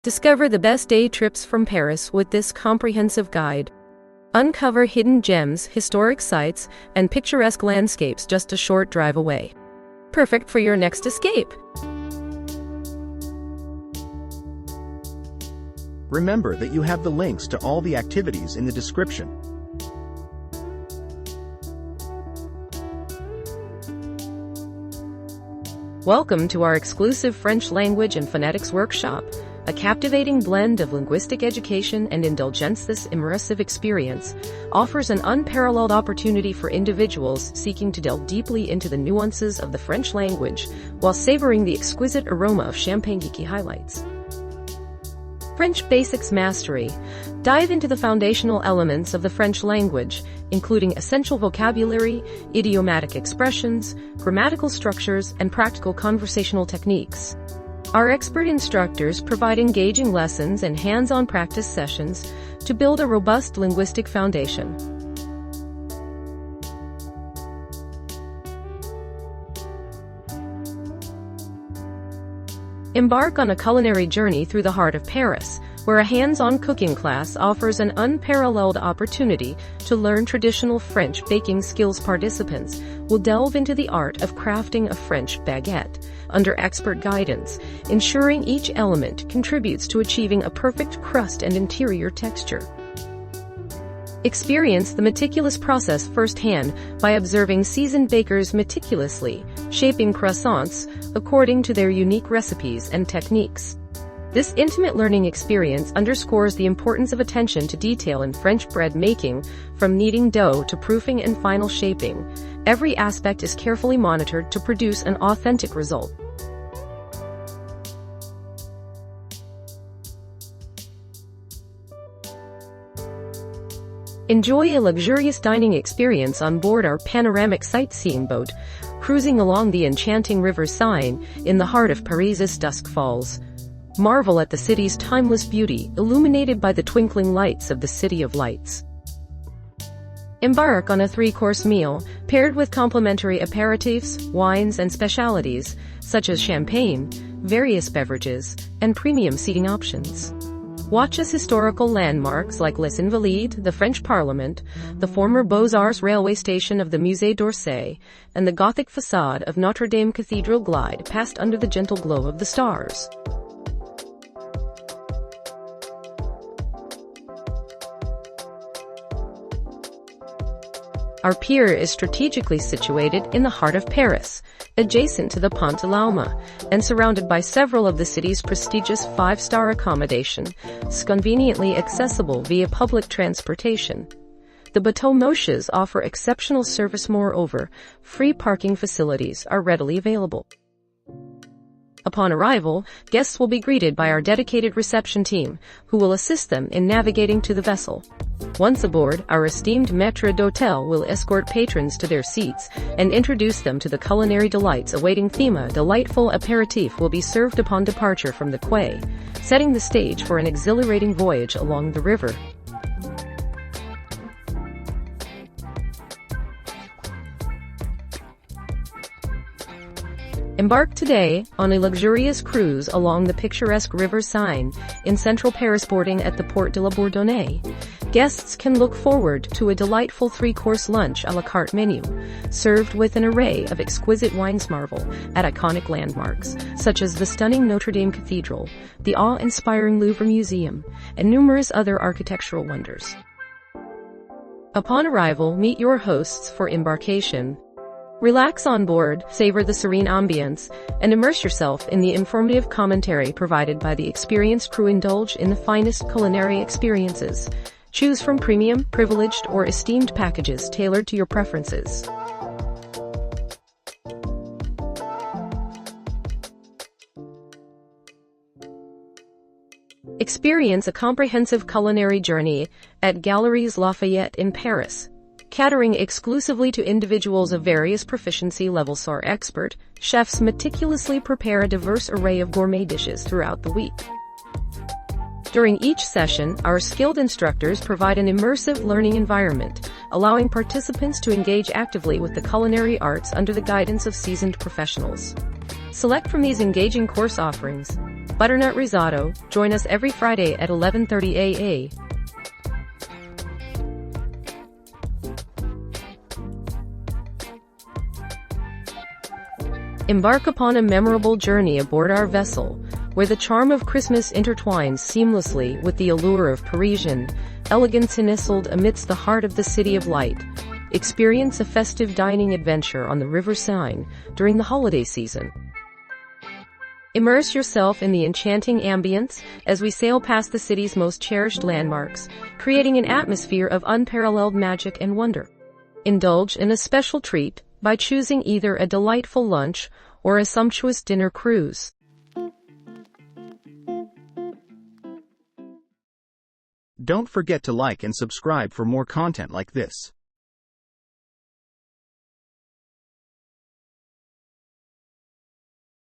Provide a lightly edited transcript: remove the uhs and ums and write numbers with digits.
Discover the best day trips from Paris with this comprehensive guide. Uncover hidden gems, historic sites, and picturesque landscapes just a short drive away. Perfect for your next escape. Remember that you have the links to all the activities in the description. Welcome to our exclusive French language and phonetics workshop, a captivating blend of linguistic education and indulgence. This immersive experience offers an unparalleled opportunity for individuals seeking to delve deeply into the nuances of the French language while savoring the exquisite aroma of champagne geeky highlights. French Basics Mastery. Dive into the foundational elements of the French language, including essential vocabulary, idiomatic expressions, grammatical structures, and practical conversational techniques. Our expert instructors provide engaging lessons and hands-on practice sessions to build a robust linguistic foundation. Embark on a culinary journey through the heart of Paris, where a hands-on cooking class offers an unparalleled opportunity to learn traditional French baking skills. Participants will delve into the art of crafting a French baguette under expert guidance, ensuring each element contributes to achieving a perfect crust and interior texture. Experience the meticulous process firsthand by observing seasoned bakers meticulously shaping croissants according to their unique recipes and techniques. This intimate learning experience underscores the importance of attention to detail in French bread making, from kneading dough to proofing and final shaping. Every aspect is carefully monitored to produce an authentic result. Enjoy a luxurious dining experience on board our panoramic sightseeing boat, cruising along the enchanting River Seine in the heart of Paris's dusk falls. Marvel at the city's timeless beauty, illuminated by the twinkling lights of the City of Lights. Embark on a 3-course meal, paired with complimentary aperitifs, wines, and specialties, such as champagne, various beverages, and premium seating options. Watch as historical landmarks like Les Invalides, the French Parliament, the former Beaux-Arts railway station of the Musée d'Orsay, and the Gothic facade of Notre Dame Cathedral glide past under the gentle glow of the stars. Our pier is strategically situated in the heart of Paris, adjacent to the Pont de l'Alma, and surrounded by several of the city's prestigious 5-star accommodation, conveniently accessible via public transportation. The Bateau Moches offer exceptional service. Moreover, free parking facilities are readily available. Upon arrival, guests will be greeted by our dedicated reception team, who will assist them in navigating to the vessel. Once aboard, our esteemed maître d'hôtel will escort patrons to their seats and introduce them to the culinary delights awaiting them. A delightful aperitif will be served upon departure from the quay, setting the stage for an exhilarating voyage along the river. Embark today on a luxurious cruise along the picturesque River Seine in central Paris. Boarding at the Port de la Bourdonnais, guests can look forward to a delightful 3-course lunch a la carte menu, served with an array of exquisite wines. Marvel at iconic landmarks, such as the stunning Notre Dame Cathedral, the awe-inspiring Louvre Museum, and numerous other architectural wonders. Upon arrival, meet your hosts for embarkation. Relax on board, savor the serene ambience, and immerse yourself in the informative commentary provided by the experienced crew. Indulge in the finest culinary experiences. Choose from premium, privileged, or esteemed packages tailored to your preferences. Experience a comprehensive culinary journey at Galeries Lafayette in Paris, catering exclusively to individuals of various proficiency levels. Our expert chefs meticulously prepare a diverse array of gourmet dishes throughout the week. During each session, our skilled instructors provide an immersive learning environment, allowing participants to engage actively with the culinary arts under the guidance of seasoned professionals. Select from these engaging course offerings butternut risotto. Join us every Friday at 11:30 a.m. Embark upon a memorable journey aboard our vessel, where the charm of Christmas intertwines seamlessly with the allure of Parisian elegance nestled amidst the heart of the City of Light. Experience a festive dining adventure on the River Seine during the holiday season. Immerse yourself in the enchanting ambience as we sail past the city's most cherished landmarks, creating an atmosphere of unparalleled magic and wonder. Indulge in a special treat by choosing either a delightful lunch or a sumptuous dinner cruise. Don't forget to like and subscribe for more content like this.